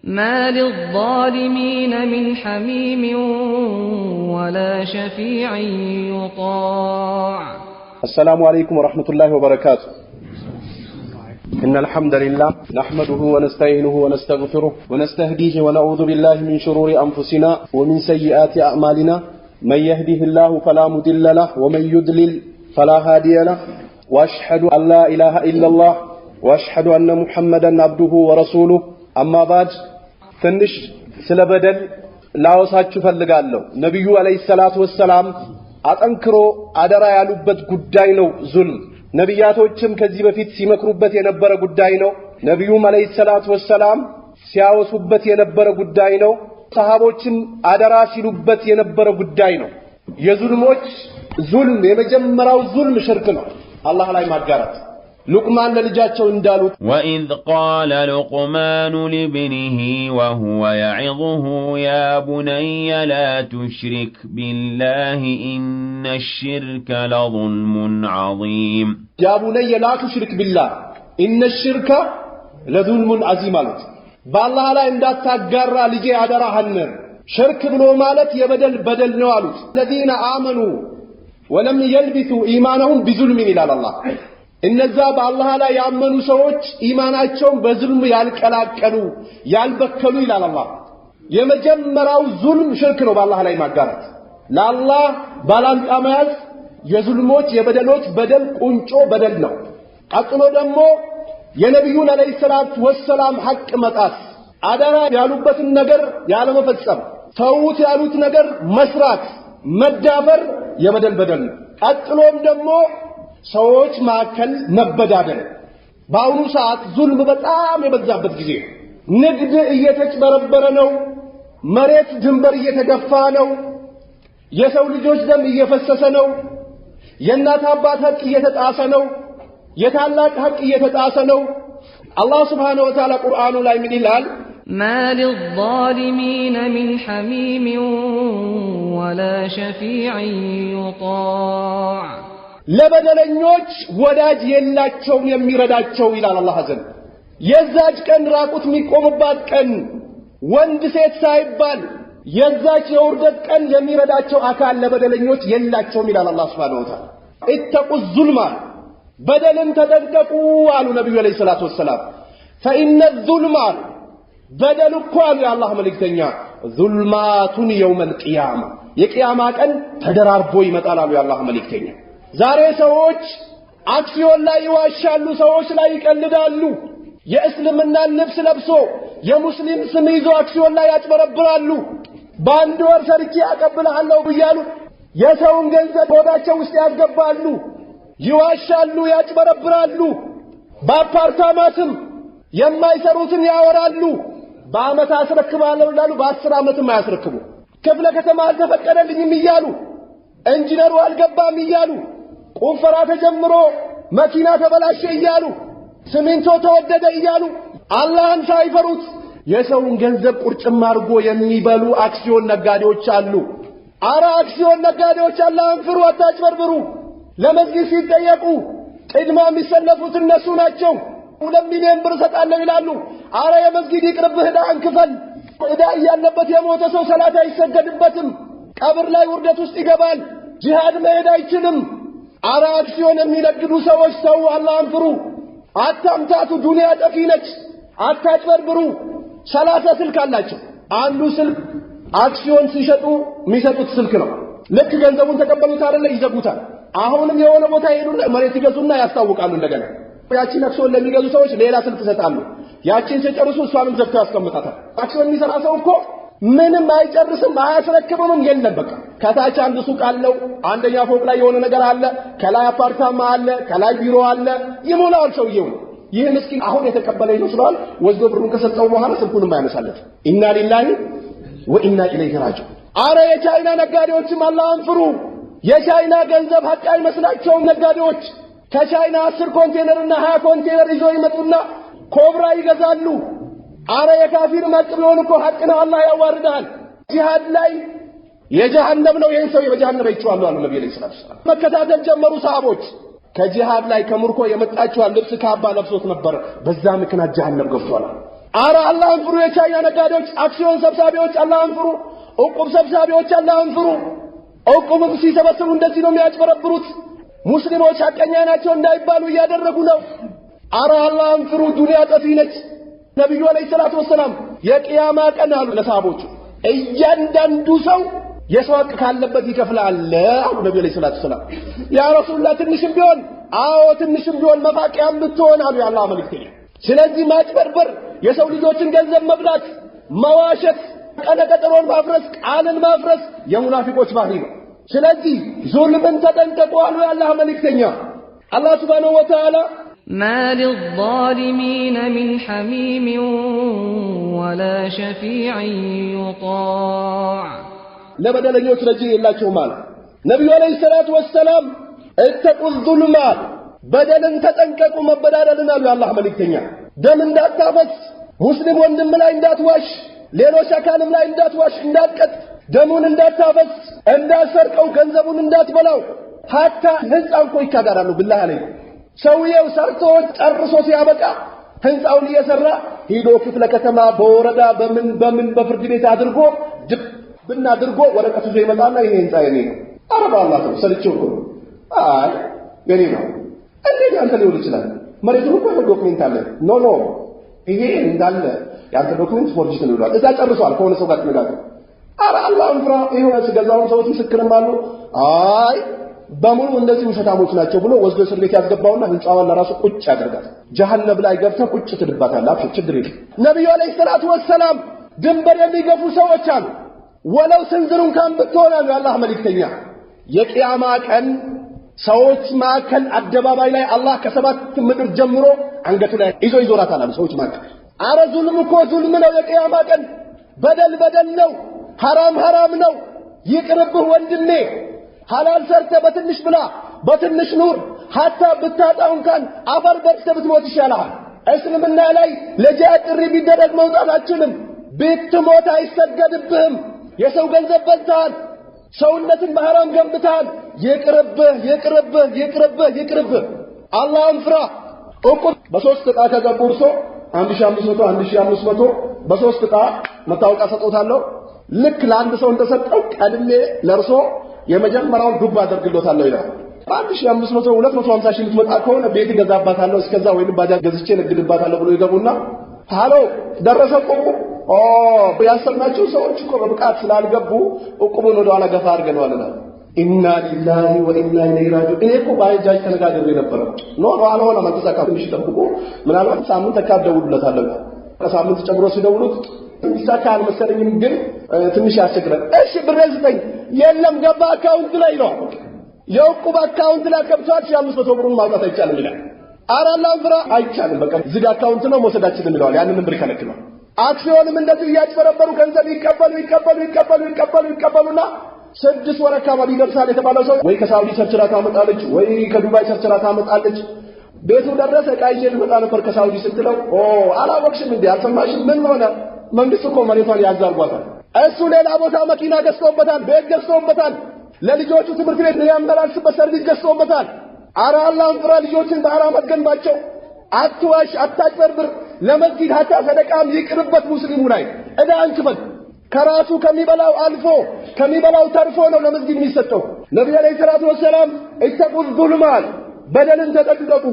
ما للظالمين من حميم ولا شفيع يطاع. السلام عليكم ورحمة الله وبركاته. إن الحمد لله نحمده ونستعينه ونستغفره ونستهديه ونعوذ بالله من شرور أنفسنا ومن سيئات أعمالنا. من يهده الله فلا مضل له ومن يضلل فلا هادي له. وأشهد أن لا إله إلا الله وأشهد أن محمدا عبده ورسوله. أما بعد ትንሽ ስለበደል ላወሳችሁ ፈልጋለሁ። ነብዩ አለይሂ ሰላቱ ወሰለም አጠንክሮ አደራ ያሉበት ጉዳይ ነው ዙልም። ነቢያቶችም ከዚህ በፊት ሲመክሩበት የነበረ ጉዳይ ነው። ነብዩም አለይሂ ሰላቱ ወሰለም ሲያወሱበት የነበረ ጉዳይ ነው። ሰሃቦችም አደራ ሲሉበት የነበረ ጉዳይ ነው። የዙልሞች ዙልም የመጀመሪያው ዙልም ሽርክ ነው፣ አላህ ላይ ማጋራት። لقمان للجاتشو اندالو وإذ قال لقمان لابنه وهو يعظه يا بني لا تشرك بالله إن الشرك لظلم عظيم. يا بني لا تشرك بالله إن الشرك لظلم عظيم. بالله لا اندات تقرى لجي عدرهن شرك بلو مالت يبدل بدل نوالوت الذين آمنوا ولم يلبثوا إيمانهم بظلم إلى الله. እነዛ በአላህ ላይ ያመኑ ሰዎች ኢማናቸውን በዙልም ያልቀላቀሉ ያልበከሉ ይላል አላህ። የመጀመሪያው ዙልም ሽርክ ነው፣ በአላህ ላይ ማጋራት፣ ለአላህ ባላንጣ መያዝ የዙልሞች የበደሎች በደል ቁንጮ በደል ነው። ቀጥሎ ደግሞ የነብዩን አለይሂ ሰላቱ ወሰለም ሐቅ መጣስ፣ አደራ ያሉበትን ነገር ያለመፈጸም፣ ተውት ያሉት ነገር መስራት፣ መዳፈር የበደል በደል ነው። ቀጥሎም ደግሞ ሰዎች ማከል መበዳደር። በአሁኑ ሰዓት ዙልም በጣም የበዛበት ጊዜ ነው። ንግድ እየተጭበረበረ ነው። መሬት ድንበር እየተገፋ ነው። የሰው ልጆች ደም እየፈሰሰ ነው። የእናት አባት ሐቅ እየተጣሰ ነው። የታላቅ ሐቅ እየተጣሰ ነው። አላህ Subhanahu Wa Ta'ala ቁርአኑ ላይ ምን ይላል? ما للظالمين من حميم ولا شفيع يطاع. ለበደለኞች ወዳጅ የላቸውም የሚረዳቸው ይላል አላህ ዘንድ። የዛች ቀን ራቁት የሚቆምባት ቀን ወንድ ሴት ሳይባል የዛች የውርደት ቀን የሚረዳቸው አካል ለበደለኞች የላቸውም ይላል አላህ Subhanahu Wa Ta'ala። اتقوا الظلم በደልን ተጠንቀቁ አሉ ነብዩ አለይሂ ሰላቱ ወሰለም። فإن الظلم በደል እኮ አሉ የአላህ መልእክተኛ ዙልማቱን يوم القيامة የቂያማ ቀን ተደራርቦ ይመጣል አሉ የአላህ መልእክተኛ። ዛሬ ሰዎች አክሲዮን ላይ ይዋሻሉ፣ ሰዎች ላይ ይቀልዳሉ። የእስልምና ልብስ ለብሶ የሙስሊም ስም ይዞ አክሲዮን ላይ ያጭበረብራሉ። በአንድ ወር ሰርቼ አቀብልሃለሁ እያሉ የሰውን ገንዘብ ሆዳቸው ውስጥ ያስገባሉ፣ ይዋሻሉ፣ ያጭበረብራሉ። በአፓርታማ ስም የማይሰሩትን ያወራሉ። በአመት አስረክባለሁ ይላሉ፣ በ10 ዓመትም አያስረክቡ። ክፍለ ከተማ አልተፈቀደልኝም እያሉ ኢንጂነሩ አልገባም እያሉ ቁፈራ ተጀምሮ መኪና ተበላሸ እያሉ ሲሚንቶ ተወደደ እያሉ አላህን ሳይፈሩት የሰውን ገንዘብ ቁርጭም አድርጎ የሚበሉ አክሲዮን ነጋዴዎች አሉ። አረ አክሲዮን ነጋዴዎች አላህን ፍሩ፣ አታጭበርብሩ። ለመስጊድ ሲጠየቁ ቅድማ የሚሰለፉት እነሱ ናቸው። 2 ሚሊዮን ብር ሰጣለሁ ይላሉ። አረ የመስጊድ ይቅርብህ፣ ዕዳህን ክፈል። ዕዳ ያለበት የሞተ ሰው ሰላት አይሰገድበትም፣ ቀብር ላይ ውርደት ውስጥ ይገባል፣ ጂሃድ መሄድ አይችልም። አረ አክሲዮን የሚነግዱ ሰዎች ሰው አላህን ፍሩ፣ አታምታቱ፣ ዱንያ ጠፊ ነች፣ አታጭበርብሩ። 30 ስልክ አላቸው። አንዱ ስልክ አክሲዮን ሲሸጡ የሚሰጡት ስልክ ነው። ልክ ገንዘቡን ተቀበሉት አይደለ ይዘጉታል። አሁንም የሆነ ቦታ ሄዱና መሬት ይገዙና ያስታውቃሉ። እንደገና ያቺን አክሲዮን ለሚገዙ ሰዎች ሌላ ስልክ ይሰጣሉ። ያቺን ሲጨርሱ እሷንም ዘግተው ያስቀምጣታል። አክሲዮን የሚሰራ ሰው እኮ ምንም አይጨርስም፣ አያስረክብም። የለም በቃ ከታች አንድ ሱቅ አለው፣ አንደኛ ፎቅ ላይ የሆነ ነገር አለ፣ ከላይ አፓርታማ አለ፣ ከላይ ቢሮ አለ፣ ይሞላል ሰውየው። ይህ ምስኪን አሁን የተቀበለ ይመስላል። ወስዶ ብሩን ከሰጠው በኋላ ስልኩንም አያነሳለት። ኢና ሊላሂ ወኢና ኢለይሂ ራጂዑን። አረ የቻይና ነጋዴዎችም አላህን ፍሩ። የቻይና ገንዘብ ሐቅ አይመስላቸውም ነጋዴዎች። ከቻይና 10 ኮንቴነርና 20 ኮንቴነር ይዘው ይመጡና ኮብራ ይገዛሉ። አረ የካፊር ሐቅ ቢሆን እኮ ሐቅ ነው፣ አላህ ያዋርዳል። ጂሃድ ላይ የጀሃነም ነው፣ ይሄን ሰው በጀሃነም ይጫዋሉ አሉ ነብዩ ሰለላሁ ዐለይሂ ወሰለም። መከታተል ጀመሩ ሰሃቦች። ከጂሃድ ላይ ከምርኮ የመጣችው ልብስ ካባ ለብሶት ነበር፣ በዛ ምክንያት ጀሃነም ገብቷል። አረ አላህን ፍሩ የቻይና ነጋዴዎች አክሲዮን ሰብሳቢዎች አላህን ፍሩ ዕቁብ ሰብሳቢዎች አላህን ፍሩ ዕቁብ ሲሰበስቡ እንደዚህ ነው የሚያጭበረብሩት ሙስሊሞች ሐቀኛ ናቸው እንዳይባሉ ያደረጉ ነው አረ አላህን ፍሩ ዱንያ ጠፊ ነች ነብዩ አለይሂ ሰላቱ ወሰለም የቂያማ ቀን አሉ ለሰሃቦቹ እያንዳንዱ ሰው የሰዋቅ ካለበት ይከፍላል አሉ ነብዩ አለይሂ ሰላቱ ወሰለም ያ ረሱላህ ትንሽም ቢሆን አዎ ትንሽም ቢሆን መፋቂያም ብትሆን አሉ የአላህ መልእክተኛ ስለዚህ ማጭበርበር የሰው ልጆችን ገንዘብ መብላት መዋሸት ቀነቀጠሮን ማፍረስ ቃልን ማፍረስ የሙናፊቆች ባህሪ ነው ስለዚህ ዙልምን ተጠንቀቁ አሉ የአላህ መልእክተኛ አላህ Subhanahu Wa Ta'ala ما للظالمين من حميم ولا شفيع يطاع ለበደለኞች ረጂ የላቸው ማለት ነብዩ አለይሂ ሰላቱ ወሰለም اتقوا الظلم በደልን ተጠንቀቁ መበዳደልን አሉ የአላህ መልእክተኛ ደም እንዳታፈስ ሙስሊም ወንድም ላይ እንዳትዋሽ ሌሎች አካልም ላይ እንዳትዋሽ እንዳትቀጥ ደሙን እንዳታፈስ እንዳሰርቀው ገንዘቡን እንዳትበላው hatta ህንጻው እኮ ይካዳራሉ بالله عليه ሰውየው ሰርቶ ጨርሶ ሲያበቃ ህንጻውን እየሰራ ሄዶ ክፍለ ከተማ በወረዳ በምን በፍርድ ቤት አድርጎ ድብና አድርጎ ወረቀቱ ይዞ ይመጣና ይሄ ህንጻ የኔ ነው አረባ አላህ ነው ሰልቼው እኮ አይ የኔ ነው እንዴት አንተ ሊሆን ይችላል መሬቱ እኮ ዶክመንት አለ ኖ ይሄ እንዳለ ያንተ ዶክመንት ፎርጅት ነው ይላል እዛ ጨርሷል ከሆነ ሰው ጋር ተነጋገሩ አረ አላህን ፍራ ይሄው ስለጋዛውን ሰዎች ምስክርም አሉ አይ በሙሉ እንደዚህ ውሸታሞች ናቸው ብሎ ወስዶ እስር ቤት ያስገባውና ህንጻውን ለራሱ ቁጭ ያደርጋል ጀሃነም ላይ ገብተህ ቁጭ ትድባታለህ አፍሽ ችግር የለም ነብዩ አለይሂ ሰላቱ ወሰለም ድንበር የሚገፉ ሰዎች አሉ ወለው ስንዝሩን ካም ብትሆናሉ የአላህ መልእክተኛ የቂያማ ቀን ሰዎች ማከል አደባባይ ላይ አላህ ከሰባት ምድር ጀምሮ አንገቱ ላይ ይዞራታል አሉ ሰዎች ማከል አረ ዙልም እኮ ዙልም ነው የቂያማ ቀን በደል ነው ሐራም ነው ይቅርብህ ወንድሜ ሐላል ሰርተ በትንሽ ብላ በትንሽ ኑር hatta ብታጣው እንኳን አፈር በርተ ብትሞት ይሻላል እስልምና ላይ ለጂሃድ ጥሪ ቢደረግ መውጣት አትችልም ብትሞት አይሰገድብህም የሰው ገንዘብ በልተሃል ሰውነትን በሐራም ገንብተሃል ይቅርብህ አላህን ፍራ ዕቁብ በሶስት ዕጣ ከገቡርሶ 1500 በሶስት ዕጣ መታወቂያ ሰጥቶታለሁ ልክ ለአንድ ሰው እንደሰጠው ቀድሜ ለርሶ የመጀመሪያውን ዱብ አደርግሎታለሁ ይላል 1500 250 ሺህ ልትመጣ ከሆነ ቤት ገዛባታለሁ እስከዛ ወይንም ባጃጅ ገዝቼ ነግድባታለሁ ብሎ ይገቡና ሃሎ ደረሰ ዕቁቡ በያሰናቸው ሰዎች እኮ በብቃት ስላልገቡ ዕቁቡን ወደ ኋላ ገፋ አድርገናልና ኢና ሊላሂ ወኢና ኢለይሂ ራጂዑን እኔ እኮ ባጃጅ ተነጋግሬ ነበር ኖ አልሆነ ማንተሳካ ትንሽ ጠብቆ ምናልባት ሳምንት ተካደውሉለታለሁ ከሳምንት ጨምሮ ሲደውሉት ይሳካል መሰለኝም ግን ትንሽ ያስቸግራል እሺ ብሬን ስጠኝ የለም ገባ አካውንት ላይ ነው የዕቁብ አካውንት ላይ ከብቷል 500 ብሩን ማውጣት አይቻልም ይላል አረ አላህን ፍራ አይቻልም በቃ ዝግ አካውንት ነው መውሰዳችን እንለዋል ያንን ብር ከለክሏል አክሲዮንም እንደዚህ ያጭበረበሩ ገንዘብ ይቀበሉና 6 ወር አካባቢ ይደርሳል የተባለው ሰው ወይ ከሳውዲ ቸርችራ ታመጣለች ወይ ከዱባይ ቸርችራ ታመጣለች ቤቱ ደረሰ ቃይጄ ልመጣ ነበር ከሳውዲ ስትለው አላወቅሽም እንዴ አልሰማሽም ምን ሆነ መንግስት እኮ መሬቷን ያዛርጓታል እሱ ሌላ ቦታ መኪና ገዝቶበታል ቤት ገዝቶበታል ለልጆቹ ትምህርት ቤት ያመላልስበት ሰርቪስ ገዝቶበታል አረ አላህን ፍራ ልጆችን በሐራም አትገንባቸው አትዋሽ አታጭበርብር ለመስጊድ ሀታ ሰደቃም ይቅርበት ሙስሊሙ ላይ እዳ አንክፈል ከራሱ ከሚበላው አልፎ ከሚበላው ተርፎ ነው ለመስጊድ የሚሰጠው ነብዩ አለይሂ ሰላቱ ወሰለም اتقوا الظلم በደልን ተጠንቀቁ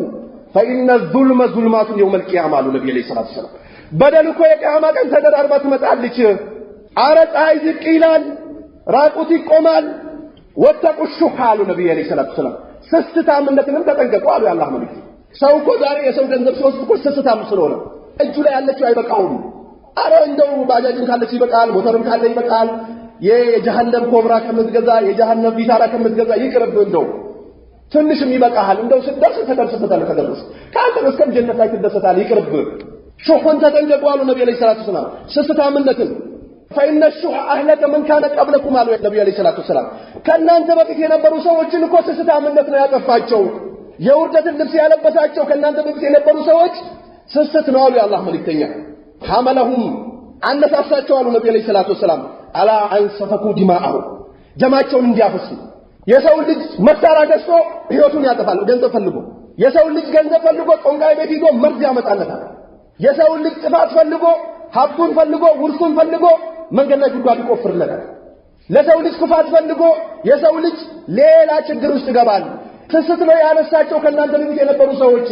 فإن الظلم ظلمات يوم القيامة አሉ ነብዩ አለይሂ ሰላቱ ወሰለም በደል እኮ የቂያማ ቀን ተደራርባ ትመጣለች አረ ፀሐይ ዝቅ ይላል ራቁት ይቆማል ወተቁ ሹህ አሉ ነብዩ አለይሂ ሰላቱ ወሰለም ስስታምነትንም ተጠንቀቁ አሉ የአላህ መልእክት ሰው እኮ ዛሬ የሰው ገንዘብ ሲወስድ እኮ ስስታም ስለሆነ እጁ ላይ ያለችው አይበቃውም አረ እንደው ባጃጅን ካለች ይበቃል ሞተርም ካለ ይበቃል የጀሃነም ኮብራ ከምትገዛ የጀሃነም ቪታራ ከምትገዛ ይቅርብ እንደው ትንሽም ይበቃል እንደው ስትደርስ ተደርሰበታል ከደረስ ካንተ እስከም ጀነት ላይ ትደሰታል ይቅርብ ሹህን ተጠንቀቁ አሉ ነብዩ አለይሂ ሰላቱ ወሰለም ስስታምነትን فإن الشح أهلك من كان قبلكم አሉ ነብዩ አለይሂ ሰላቱ ወሰለም ከናንተ በፊት የነበሩ ሰዎችን እኮ ስስታምነት ነው ያጠፋቸው የውርደትን ልብስ ያለበሳቸው ከናንተ በፊት የነበሩ ሰዎች ስስት ነው አሉ የአላህ መልእክተኛ ሐመለሁም አነሳሳቸው አሉ ነብዩ አለይሂ ሰላቱ ወሰለም አላ አንሰፈኩ ዲማአሁ ደማቸውን እንዲያፈሱ የሰው ልጅ መሳሪያ ገዝቶ ህይወቱን ያጠፋል ገንዘብ ፈልጎ የሰው ልጅ ገንዘብ ፈልጎ ቆንቃይ ቤት ይዞ መርዝ ያመጣለታል የሰው ልጅ ጥፋት ፈልጎ ሀብቱን ፈልጎ ውርሱን ፈልጎ መንገድ ላይ ጉድጓድ ይቆፍርለታል። ለሰው ልጅ ክፋት ፈልጎ የሰው ልጅ ሌላ ችግር ውስጥ ይገባል። ትስት ነው ያነሳቸው ከእናንተ በፊት የነበሩ ሰዎች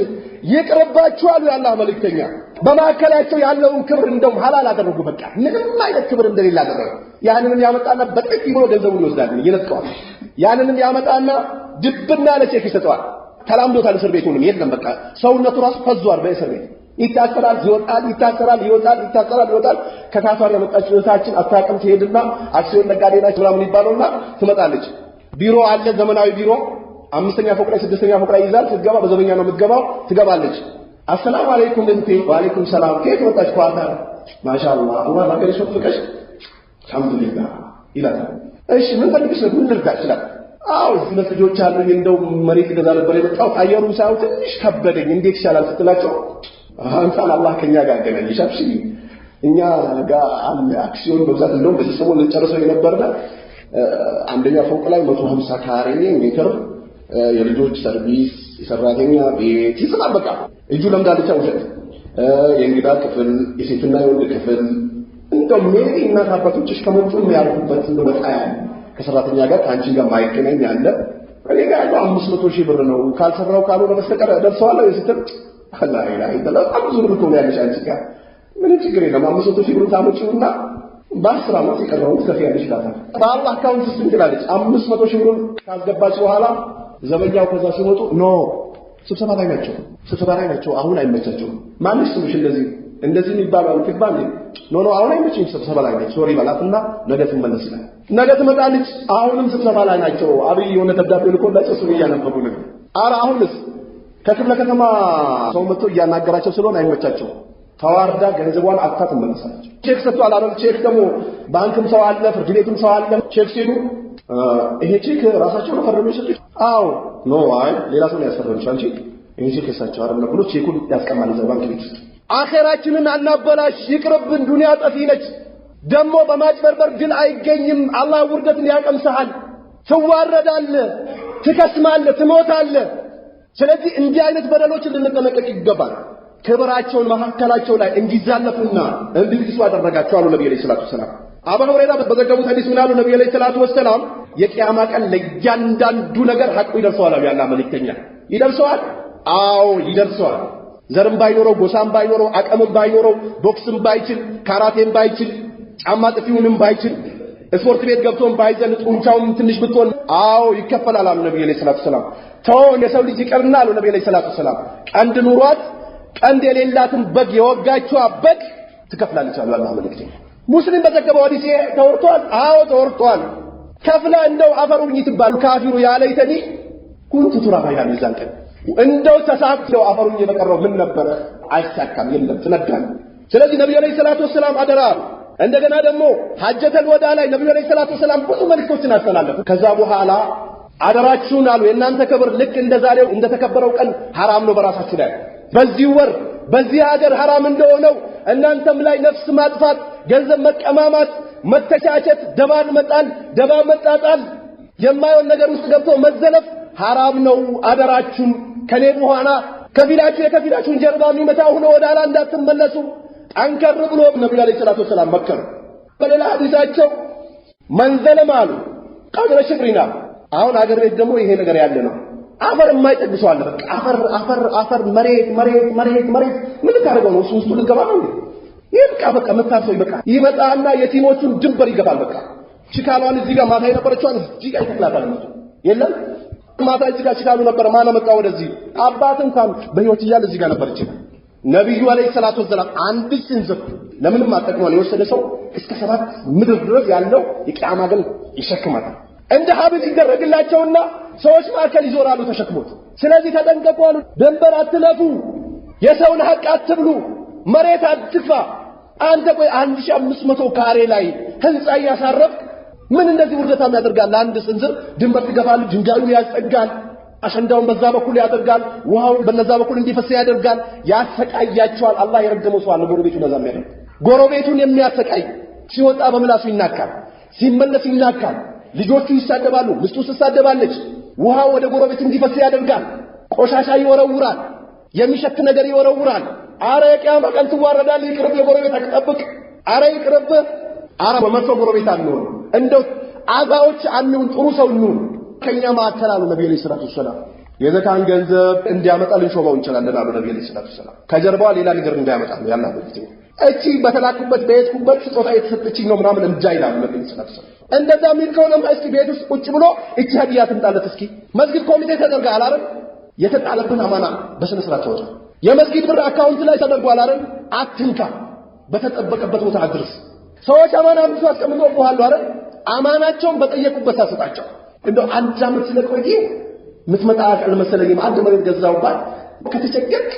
ይቅርባችሁ አሉ የአላህ መልእክተኛ። በማከላቸው ያለውን ክብር እንደውም ሐላል አደረጉ። በቃ ምንም አይነት ክብር እንደሌለ አደረጉ። ያንንም ያመጣና በጥቂ ብሎ ገንዘቡን ይወስዳል፣ ይነጥቀዋል። ያንንም ያመጣና ድብና ለቼክ ይሰጠዋል። ተላምዶታል። እስር ቤቱንም የለም በቃ ሰውነቱ ራሱ ፈዟል። በእስር ቤት ይታሰራል፣ ይወጣል፣ ይታሰራል፣ ይወጣል፣ ይታሰራል፣ ይወጣል። ከካፋር የመጣችው እህታችን አታውቅም። ትሄድና አክሲዮን ነጋዴ ናት ምናምን ይባለውና ትመጣለች። ቢሮ አለ፣ ዘመናዊ ቢሮ 5ኛ ፎቅ ላይ 6ኛ ፎቅ ላይ ይዛል። ስትገባ በዘበኛ ነው የምትገባው። ትገባለች። አሰላሙ አለይኩም እንቴ። ወአለይኩም ሰላም። ከየት መጣች? ኳታር። ማሻአላህ አላህ ማገረሽ ወፍቀሽ አልሐምዱሊላህ ይላል። እሺ ምን ፈልግሽ ነው? ምን ልርዳሽ ይላል። አው ሁለት ልጆች አሉኝ፣ እንደው መሬት ገዛ ነበር የመጣሁት፣ አየሩን ሳይሆን ትንሽ ከበደኝ፣ እንዴት ይሻላል ስትላቸው አንሳን አላህ ከኛ ጋር አገናኝሽ፣ አብሽሪ እኛ ጋር አለ አክሲዮን በብዛት እንደውም በዚህ ሰሞን ልንጨርሰው የነበርና አንደኛ ፎቅ ላይ 150 ካሬ ሜትር የልጆች ሰርቪስ፣ የሰራተኛ ቤት ይስማል። በቃ እጁ ለምዳልቻ ውሸት፣ የእንግዳ ክፍል፣ የሴትና የወንድ ክፍል፣ እንደው ሜሪ እና አባቶችሽ ከመጡ የሚያርፉበት እንደው በቃ ከሰራተኛ ጋር ከአንቺ ጋር ማይገናኝ ያለ እኔ ጋር ያለው 500 ሺህ ብር ነው። ካልሰራው ካልሆነ በስተቀር ደርሰዋለሁ የስትል አላህ ኢላሂ ኢላላ ብዙ ብር ነው ያለሽ አንቺ ጋር ምን ችግር የለም። 500 ሺህ ብር ታመጪውና በ10 ዓመት ይቀርበው ትከፍያለሽ ይላታል። በአላህ አካውንት ውስጥ እንግዳለች 500 ሺህ ብር ካስገባች በኋላ ዘበኛው ከዛ ሲወጡ ኖ ስብሰባ ላይ ናቸው አሁን አይመቻቸውም። ማንስ ስምሽ እንደዚህ የሚባለው ትባል ኖ አሁን አይመችም ስብሰባ ላይ ናቸው ሶሪ ባላትና ነገ ትመለስ ይላል። ነገ ትመጣለች አሁንም ስብሰባ ላይ ናቸው። አብይ የሆነ ደብዳቤ ልኮላቸው እሱ እያነበቡ ነው። አሁንስ ከክፍለ ከተማ ሰው መጥቶ እያናገራቸው ስለሆነ አይመቻቸው። ተዋርዳ ገንዘቧን አጥታ ትመለሳለች። ቼክ ሰጥቷል አይደል? ቼክ ደግሞ ባንክም ሰው አለ፣ ፍርድ ቤትም ሰው አለ። ቼክ ሲሉ ይሄ ቼክ ራሳቸው ነው ፈርመው ይሰጡት። አዎ ኖ አይ ሌላ ሰው ያስፈርምሽ አንቺ ይሄ ቼክ የሳቸው አይደለም ብሎ ቼኩን ያስቀማል እዛው ባንክ ቤት ውስጥ። አኺራችንን አናበላሽ፣ ይቅርብን። ዱንያ ጠፊ ነች። ደግሞ በማጭበርበር ድል አይገኝም። አላህ ውርደትን ያቀምሳል። ትዋረዳለህ፣ ትከስማለህ፣ ትሞታለህ። ስለዚህ እንዲህ አይነት በደሎችን ልንጠነቀቅ ይገባል። ክብራቸውን መሐከላቸው ላይ እንዲዛለፉና እንዲጥሱ አደረጋቸው አሉ ነብዩ ሰለላሁ ዐለይሂ ወሰለም። አቡ ሁረይራ በዘገቡት ሐዲስ ምን አሉ ነብዩ ሰለላሁ ዐለይሂ ወሰለም? የቂያማ ቀን ለእያንዳንዱ ነገር ሐቁ ይደርሰዋል አሉ ያላህ መልእክተኛ። ይደርሰዋል? አዎ ይደርሰዋል። ዘርም ባይኖረው፣ ጎሳም ባይኖረው፣ አቅምም ባይኖረው፣ ቦክስም ባይችል፣ ካራቴም ባይችል፣ ጫማ ጥፊውንም ባይችል፣ ስፖርት ቤት ገብቶም ባይዘል፣ ጡንቻውም ትንሽ ብትሆን አዎ ይከፈላል አሉ ነብዩ ሰለላሁ ዐለይሂ ወሰለም። ተው የሰው ልጅ ይቀርና አሉ ነብዩ ሰለላሁ ዐለይሂ ወሰለም ቀንድ ኑሯት ቀንድ የሌላትን በግ የወጋችዋ በግ ትከፍላለች አሉ አላህ መልእክተኛ። ሙስሊም በዘገበው ሐዲስ ተወርቷል። አዎ ተወርቷል። ከፍላ እንደው አፈሩኝ ትባል ካፊሩ ያለይተኒ ኩንቱ ቱራባ ይላል ይዛን ቀን እንደው ተሳክተው አፈሩኝ የበቀረው ምን ነበር? አይሳካም፣ የለም ትነዳል። ስለዚህ ነብዩ አለይሂ ሰላቱ ወሰላም አደራ። እንደገና ደግሞ ሐጀተል ወዳ ላይ ነብዩ አለይሂ ሰላቱ ወሰላም ብዙ መልእክቶችን አስተላለፉ። ከዛ በኋላ አደራችሁን አሉ የእናንተ ክብር ልክ እንደዛሬው እንደተከበረው ቀን ሐራም ነው በራሳችሁ ላይ በዚህ ወር በዚህ ሀገር ሐራም እንደሆነው እናንተም ላይ ነፍስ ማጥፋት፣ ገንዘብ መቀማማት፣ መተቻቸት፣ ደባል መጣል፣ ደባ መጣጣል፣ የማይሆን ነገር ውስጥ ገብቶ መዘለፍ ሐራም ነው። አደራችሁን ከኔ በኋላ ከፊላችሁ የከፊላችሁን ጀርባ የሚመታ ሆኖ ወደ ኋላ እንዳትመለሱ ጠንከር ብሎ ነብዩ አለይሂ ሰላቱ ወሰላም መከሩ። በሌላ ሐዲሳቸው መንዘለም አሉ ቀድረ ሽብሪና። አሁን አገር ቤት ደግሞ ይሄ ነገር ያለ ነው። አፈር የማይጠግሰው አለ። በቃ አፈር መሬት ምን ታደርገው ነው? እሱ ውስጡ ልገባ ነው እንዴ? ይብቃ በቃ መታሰው ይበቃ። ይመጣና የቲሞቹን ድንበር ይገባል። በቃ ችካሏን እዚህ ጋር ማታ የነበረችዋን እዚህ ጋር ይተክላታል። የለም ማታ እዚህ ጋር ችካሉ ነበር። ማን መጣ ወደዚህ? አባት እንኳን በህይወት እያለ እዚህ ጋር ነበረች። ነብዩ አለይሂ ሰላቱ ወሰላም አንድ ስንዝር ለምንም አጠቅሟል የወሰደ ሰው እስከ 7 ምድር ድረስ ያለው የቂያማ ግን ይሸክማታል። እንደ ሀብል ይደረግላቸውና ሰዎች ማከል ይዞራሉ ተሸክሞት። ስለዚህ ተጠንቀቁ አሉ። ድንበር አትለፉ፣ የሰውን ሐቅ አትብሉ፣ መሬት አትግፋ። አንተ ቆይ 1500 ካሬ ላይ ህንጻ እያሳረፍክ ምን እንደዚህ ውርደታም ያደርጋል? ለአንድ ስንዝር ድንበር ትገፋል፣ ድንጋዩን ያስጠጋል፣ አሸንዳውን በዛ በኩል ያደርጋል፣ ውሃውን በነዛ በኩል እንዲፈስ ያደርጋል፣ ያሰቃያቸዋል። አላህ የረገመው ሰው አለ ጎረቤቱን ነዛ የሚያደርግ ጎረቤቱን የሚያሰቃይ ሲወጣ በምላሱ ይናካል፣ ሲመለስ ይናካል። ልጆቹ ይሳደባሉ፣ ሚስቱ ትሳደባለች። ውሃ ወደ ጎረቤት እንዲፈስ ያደርጋል፣ ቆሻሻ ይወረውራል፣ የሚሸት ነገር ይወረውራል። አረ የቂያማ ቀን ትዋረዳለህ ይቅርብ የጎረቤት አትጠብቅ አረ ይቅርብ አረ በመጥፎ ጎረቤት አንሆን እንደው አዛዎች አንሁን ጥሩ ሰው እንሁን ከኛ ማዕከል አሉ ነብዩ ሰለላሁ ዐለይሂ ወሰለም የዘካን ገንዘብ እንዲያመጣ ልንሾመው እንችላለን አሉ ነብዩ ሰለላሁ ዐለይሂ ወሰለም ከጀርባዋ ሌላ ነገር እንዳያመጣ ነው ያላህ በፊት እቺ በተላኩበት በየትኩበት ስጦታ የተሰጠችኝ ነው ምናምን እንዳይላሉ ነብዩ ሰለላሁ ዐለይሂ ወሰለም እንደዛ ሚል ከሆነ እስኪ ቤት ውስጥ ቁጭ ብሎ እቺ ሀዲያ ትምጣለት እስኪ መስጊድ ኮሚቴ ተደርጓል አይደል የተጣለብን አማና በስነ ስርዓት ተወጣ የመስጊድ ብር አካውንት ላይ ተደርጓል አይደል አትንካ በተጠበቀበት ቦታ አድርስ ሰዎች አማና ብዙ አስቀምጠውብሃል አይደል አማናቸውን በጠየቁበት አሰጣቸው እንደው አንድ አመት ስለቆየ ምትመጣ አቀል መሰለኝ አንድ መሬት ገዛውባት ከተቸገርክ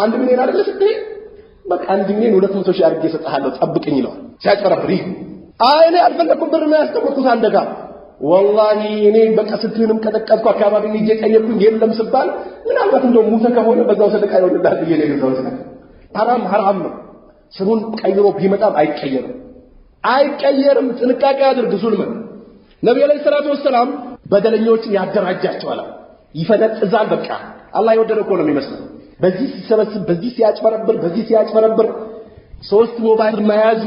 አንድ ሚሊዮን አይደል ስትይ በቃ አንድ ሚሊዮን 200 ሺህ አድርጌ እሰጥሃለሁ ጠብቀኝ ይለዋል ሲያጭበረብር እኔ አልፈለኩም ብር ነው ያስቀመጥኩት አንደጋ ወላሂ እኔ በቃ ስትንም ቀጠቀጥኩ አካባቢ ልጅ ቀየርኩኝ የለም ስባል ምናልባት እንደው ሙተ ከሆነ በዛው ሰደቃ ይወልዳል ብዬ ነው የገዛሁት ሐራም ነው ስሙን ቀይሮ ቢመጣም አይቀየርም ጥንቃቄ አድርግ ዙልም ነብዩ አለይሂ ሰላቱ ወሰለም በደለኞችን ያደራጃቸዋል ይፈነጥዛል በቃ አላህ የወደደው እኮ ነው የሚመስለው በዚህ ሲሰበስብ በዚህ ሲያጭበረብር ሶስት ሞባይል መያዙ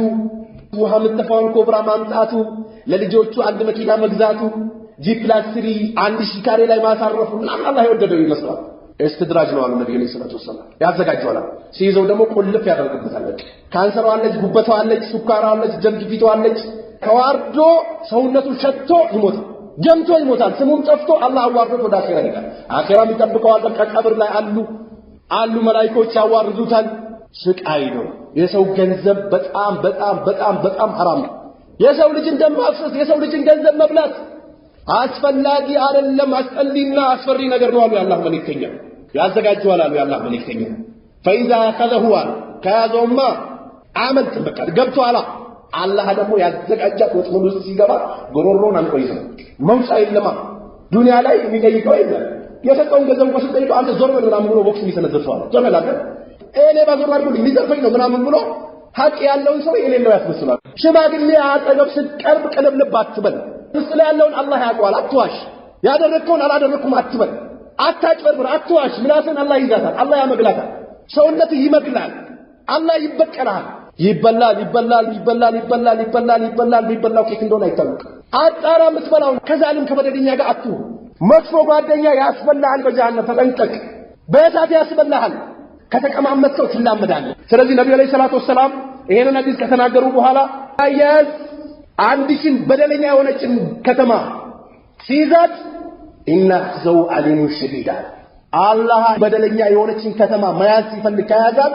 ውሃ ምትፋውን ኮብራ ማምጣቱ ለልጆቹ አንድ መኪና መግዛቱ ጂ+3 1000 ካሬ ላይ ማሳረፉ አላህ የወደደው ይመስላል እስትድራጅ ነው አሉ ነብዩ ሰለላሁ ዐለይሂ ወሰለም ያዘጋጀዋል ሲይዘው ደግሞ ቁልፍ ያደርግበታል ካንሰሩ አለች ጉበቷ አለች ሱካራ አለች ደም ግፊቷ አለች ተዋርዶ ሰውነቱ ሸቶ ይሞታል ጀምቶ ይሞታል ስሙም ጠፍቶ አላህ አዋርዶት ወደ አኺራ ይላል አኺራም ይጠብቀዋል ከቀብር ላይ አሉ መላእክቶች ያዋርዱታል ስቃይ ነው የሰው ገንዘብ በጣም ሐራም ነው የሰው ልጅን ደም ማፍሰስ የሰው ልጅን ገንዘብ መብላት አስፈላጊ አይደለም አስጠሊና አስፈሪ ነገር ነው አሉ የአላህ መልእክተኛ ያዘጋጀዋል አሉ የአላህ መልእክተኛ فاذا اخذه ከያዘውማ አመልጥ በቃ ገብቷል አላህ ደግሞ ያዘጋጃት ወጥመድ ውስጥ ሲገባ ጎሮሮን አንቆይዘው መውጫ የለማ ዱንያ ላይ የሚጠይቀው የለም የሰጠውን ገንዘብ ወስደይቶ አንተ ዞር በል ምናምን ብሎ ቦክስ የሚሰነዘፈዋል ዞር በል አይደል እኔ ባዞር አድርጎ ሊዘርፈኝ ነው ምናምን ብሎ ሐቅ ያለውን ሰው የሌለው ያስመስላል ሽማግሌ አጠገብ ስትቀርብ ቀለብልብ አትበል ውስጥ ላይ ያለውን አላህ ያውቀዋል አትዋሽ ያደረከውን አላደረኩም አትበል አታጭበርብር አትዋሽ ምላስን አላህ ይዛታል አላህ ያመግላታል ሰውነት ይመግላል አላህ ይበቀላል ይበላል ቢበላው ከየት እንደሆነ አይታወቅም አጣራ ምትበላው ከዛልም ከበደኛ ጋር አትሁን መጥፎ ጓደኛ ያስበላል በጀሃነም ተጠንቀቅ በእሳት ያስበላል ከተቀማመጥከው ትላመዳለህ ስለዚህ ነብዩ አለይሂ ሰላቱ ወሰለም ይሄንን ሐዲስ ከተናገሩ በኋላ አያዝ አንድሽን በደለኛ የሆነችን ከተማ ሲይዛት ኢነሁ አሊሙ ሸዲዳ አላህ በደለኛ የሆነችን ከተማ መያዝ ሲፈልግ ከያዛት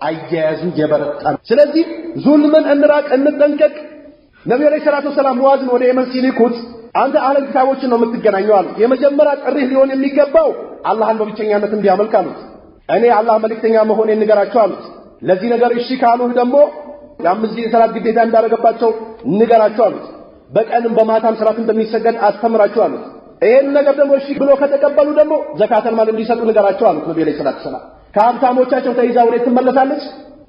አያያዙ የበረታ ስለዚህ ዙልምን እንራቅ እንጠንቀቅ ነብዩ አለይሂ ሰላቱ ወሰለም ሙአዝን ወደ የመን ሲልኩት አንተ አህለ ኪታቦችን ነው የምትገናኘው አሉ የመጀመሪያ ጥሪህ ሊሆን የሚገባው አላህን በብቸኛነት እንዲያመልክ አሉት እኔ አላህ መልእክተኛ መሆኔን ንገራቸው አሉት ለዚህ ነገር እሺ ካሉህ ደግሞ የአምስት ሰላት ግዴታ እንዳደረገባቸው ንገራቸው አሉት በቀንም በማታም ሰላት እንደሚሰገድ አስተምራቸው አሉት ይሄን ነገር ደግሞ እሺ ብሎ ከተቀበሉ ደግሞ ዘካተን ማል እንዲሰጡ ንገራቸው አሉት ነብዩ አለይሂ ሰላቱ ወሰለም ከሀብታሞቻቸው ተይዛ ወደ ትመለሳለች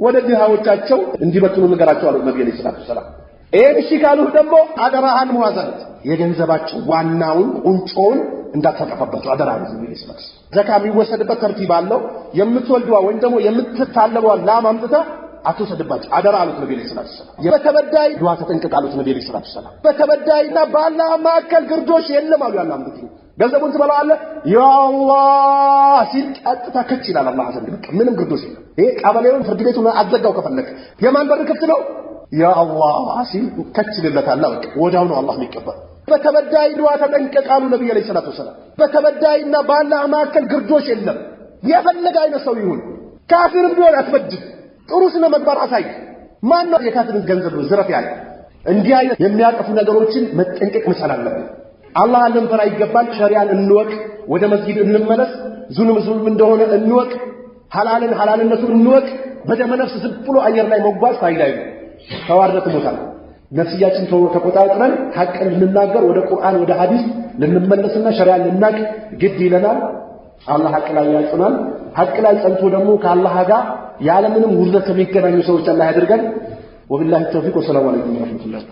ወደ ድሃዎቻቸው እንዲበትኑ ንገራቸው አሉት ነብዩ አለይሂ ሰላቱ ወሰለም ይሄን እሺ ካሉህ ደግሞ አደራህን ሙአዘነት የገንዘባቸው ዋናውን ቁንጮውን እንዳታጠፋባቸው አደራ ነው ነብዩ ሰለላሁ ዐለይሂ ወሰለም ዘካ የሚወሰድበት ተርቲብ አለው የምትወልደዋ ወይም ደግሞ የምትታለበዋ ላም አምጥታ አትወሰድባቸው አደራ አሉት ነብዩ ሰለላሁ ዐለይሂ ወሰለም በተበዳይ ዱዓ ተጠንቀቅ አሉት ነብዩ ሰለላሁ ዐለይሂ ወሰለም በተበዳይና በአላህ መካከል ግርዶሽ የለም አሉ ያላህ መልእክተኛ ገንዘቡን ትበላዋለህ ያ አላህ ሲል ቀጥታ ከች ይላል አላህ ዘንድ በቃ ምንም ግርዶሽ የለም ይሄ ቀበሌውን ፍርድ ቤቱን አዘጋው ከፈለክ የማን በር ክፍት ነው ያ አላህ ሲል ከች ይልለታል በቃ ወዲያው ነው አላህ የሚቀበል በተበዳይ ዱዓ ተጠንቀቅ አሉ ነብዩ ሰለላሁ ዐለይሂ ወሰለም በተበዳይና በአላህ መካከል ግርዶሽ የለም የፈለገ አይነት ሰው ይሁን ካፊርም ቢሆን አትበድል ጥሩ ስነ ምግባር አሳይ ማን ነው የካፊርን ገንዘብ ዝረፍ ያለ እንዲህ አይነት የሚያቀፉ ነገሮችን መጠንቀቅ መቻል አለብን አላህን ልንፈራ ይገባል ሸሪዓን እንወቅ ወደ መስጊድ እንመለስ ዙልም እንደሆነ እንወቅ ሐላልነቱን እንወቅ በደመ ነፍስ ዝም ብሎ አየር ላይ መጓዝ ፋይዳ የለውም ተዋርደት ሞታል ነፍስያችን ተቆጣጥረን ሐቅን ልንናገር ወደ ቁርአን ወደ ሐዲስ ልንመለስና ሸሪዓን ልናቅ ግድ ይለናል አላህ ሐቅ ላይ ያጽናል ሐቅ ላይ ጸንቶ ደግሞ ከአላህ ጋር ያለምንም ውርደት የሚገናኙ ሰዎች አላህ ያድርገን ወቢላሂ ተውፊቅ ወሰላሙ ዐለይኩም ወራህመቱላሂ